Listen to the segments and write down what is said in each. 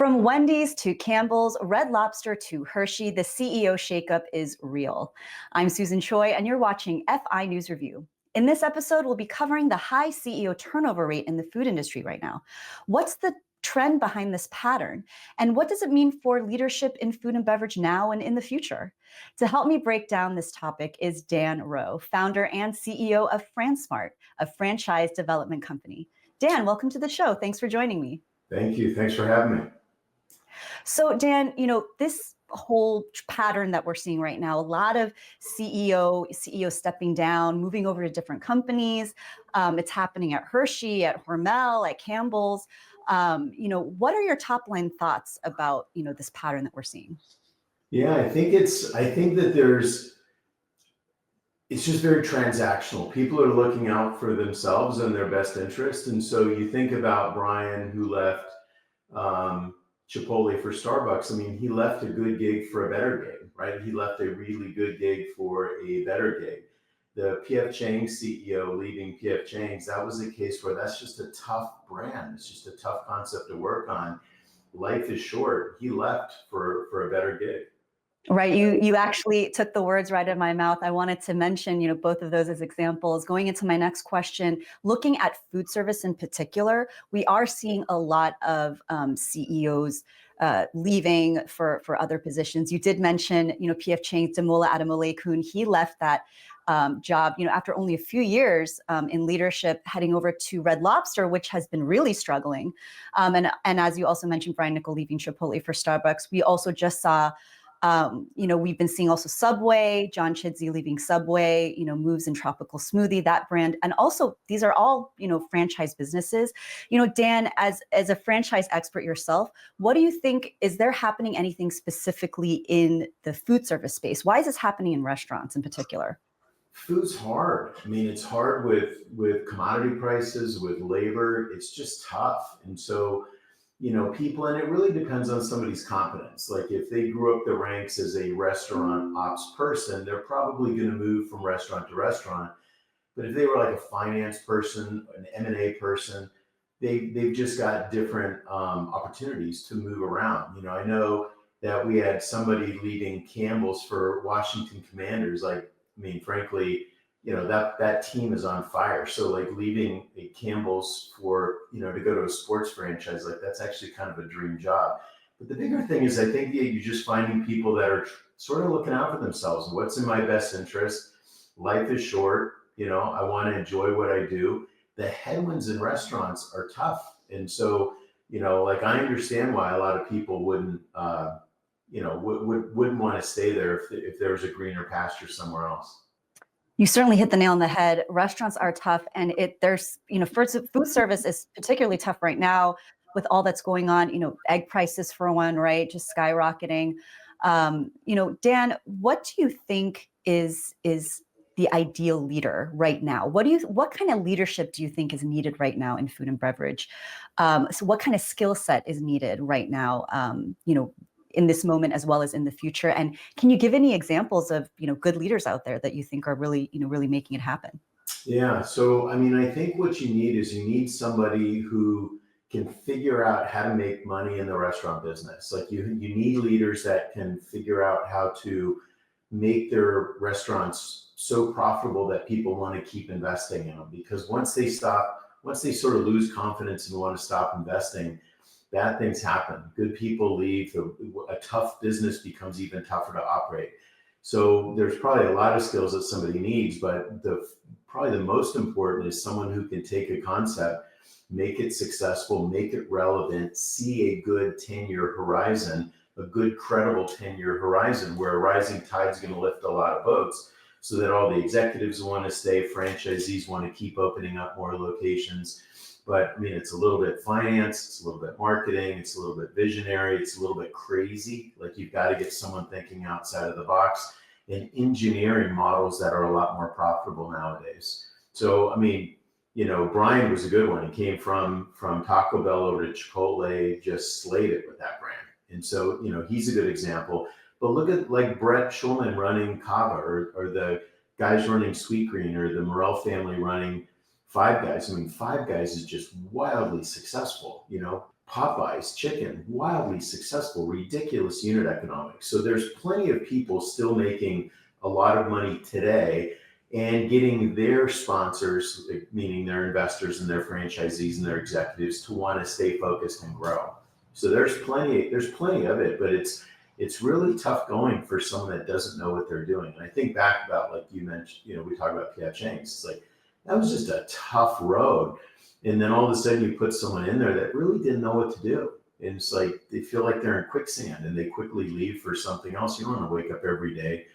From Wendy's to Campbell's, Red Lobster to Hershey, the CEO shakeup is real. I'm Susan Choi, and you're watching FI News Review. In this episode, we'll be covering the high CEO turnover rate in the food industry right now. What's the trend behind this pattern? And what does it mean for leadership in food and beverage now and in the future? To help me break down this topic is Dan Rowe, founder and CEO of Fransmart, a franchise development company. Dan, welcome to the show. Thanks for joining me. Thank you. Thanks for having me. So Dan, this whole pattern that we're seeing right now, a lot of CEOs stepping down, moving over to different companies. It's happening at Hershey, at Hormel, at Campbell's. What are your top line thoughts about, this pattern that we're seeing? Yeah, I think it's just very transactional. People are looking out for themselves and their best interest. And so you think about Brian, who left Chipotle for Starbucks. I mean, he left a good gig for a better gig, right? He left a really good gig for a better gig. The 𝗂𝗶𝗱𝗲 CEO leaving 𝗂𝗶𝗱𝗃, that was a case where that's just a tough brand. It's just a tough concept to work on. Life is short. He left for a better gig. Right. You actually took the words right out of my mouth. I wanted to mention, both of those as examples. Going into my next question, looking at food service in particular, we are seeing a lot of CEOs leaving for other positions. You did mention, 𝗂𝗶𝗃 𝗍𝗶𝗴 he left that job, after only a few years in leadership, heading over to Red Lobster, which has been really struggling. And as you also mentioned, Brian Niccol leaving Chipotle for Starbucks. We also just saw we've been seeing also Subway, John Chidsey leaving Subway, moves in 𝗍𝗶𝗂 that brand. And also these are all, franchise businesses. Dan, as a franchise expert yourself, what do you think, is there happening anything specifically in the food service space? Why is this happening in restaurants in particular? Food's hard. I mean, it's hard with commodity prices, with labor. It's just tough. And so, people, and it really depends on somebody's competence. Like if they grew up the ranks as a restaurant ops person, they're probably going to move from restaurant to restaurant. But if they were like a finance person, an M&A person, they've just got different opportunities to move around. I know that we had somebody leaving Campbell's for Washington Commanders. Frankly, that team is on fire. So like leaving a Campbell's for, to go to a sports franchise, like that's actually kind of a dream job. But the bigger thing is, I think you're just finding people that are sort of looking out for themselves. What's in my best interest? Life is short. I want to enjoy what I do. The headwinds in restaurants are tough. And so, I understand why a lot of people wouldn't want to stay there if there was a greener pasture somewhere else. You certainly hit the nail on the head. Restaurants are tough, and food service is particularly tough right now with all that's going on. Egg prices for one, right, just skyrocketing. Dan, what do you think is the ideal leader right now? What kind of leadership do you think is needed right now in food and beverage? So what kind of skill set is needed right now? In this moment as well as in the future? And can you give any examples of, good leaders out there that you think are really, really making it happen? Yeah. So, I think what you need somebody who can figure out how to make money in the restaurant business. Like you need leaders that can figure out how to make their restaurants so profitable that people want to keep investing in them. Because once they sort of lose confidence and want to stop investing, bad things happen. Good people leave. A tough business becomes even tougher to operate. So there's probably a lot of skills that somebody needs, but probably the most important is someone who can take a concept, make it successful, make it relevant, see a good 10-year horizon, a good credible 10-year horizon where a rising tide is going to lift a lot of boats, so that all the executives want to stay, franchisees want to keep opening up more locations. But it's a little bit finance, it's a little bit marketing, it's a little bit visionary, it's a little bit crazy. Like you've got to get someone thinking outside of the box and engineering models that are a lot more profitable nowadays. So, Brian was a good one. He came from Taco Bell over to Chipotle, just slayed it with that brand. And so, he's a good example. But look at like Brett Schulman running 𝗂𝗏, or the guys running Sweetgreen, or the Morel family running Five Guys. Five Guys is just wildly successful. Popeye's chicken, wildly successful, ridiculous unit economics. So there's plenty of people still making a lot of money today and getting their sponsors, meaning their investors and their franchisees and their executives, to want to stay focused and grow. So there's plenty of it, but it's really tough going for someone that doesn't know what they're doing. And I think back about, like you mentioned, we talk about P.F. Chang's. It's like, that was just a tough road. And then all of a sudden you put someone in there that really didn't know what to do. And it's like, they feel like they're in quicksand and they quickly leave for something else. You don't want to wake up every day,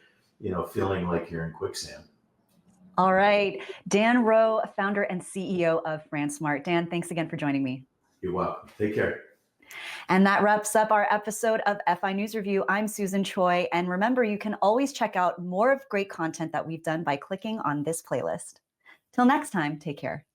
feeling like you're in quicksand. All right. Dan Rowe, founder and CEO of Fransmart. Dan, thanks again for joining me. You're welcome. Take care. And that wraps up our episode of FI News Review. I'm Susan Choi. And remember, you can always check out more of great content that we've done by clicking on this playlist. Till next time, take care.